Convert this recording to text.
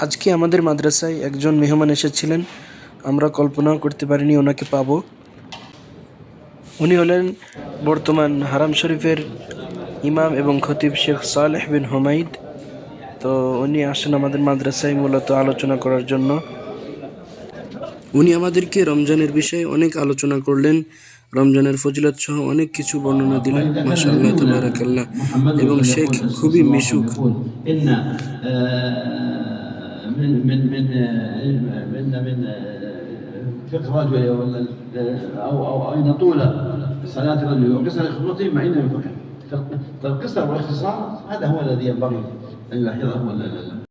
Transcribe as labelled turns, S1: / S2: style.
S1: আজকে আমাদের মাদ্রাসায় একজন মেহমান এসেছিলেন। আমরা কল্পনাও করতে পারিনি ওনাকে পাবো। উনি হলেন বর্তমান হারাম শরীফের ইমাম এবং খতিব শেখ সালেহ বিন হুমাইদ। তো উনি আসেন আমাদের মাদ্রাসায় মূলত আলোচনা করার জন্য। উনি আমাদেরকে রমজানের বিষয়ে অনেক আলোচনা করলেন, রমজানের ফজিলত সহ অনেক কিছু বর্ণনা দিলেন। মাশাআল্লাহ, তাবারাকাল্লাহ। এবং শেখ খুবই মিশুক।
S2: من من من من من فقه رجل او ان طول صلاه الرجل وقصر خطبته معين من فقه. فالقصر والاختصار هذا هو الذي ينبغي ان يلاحظه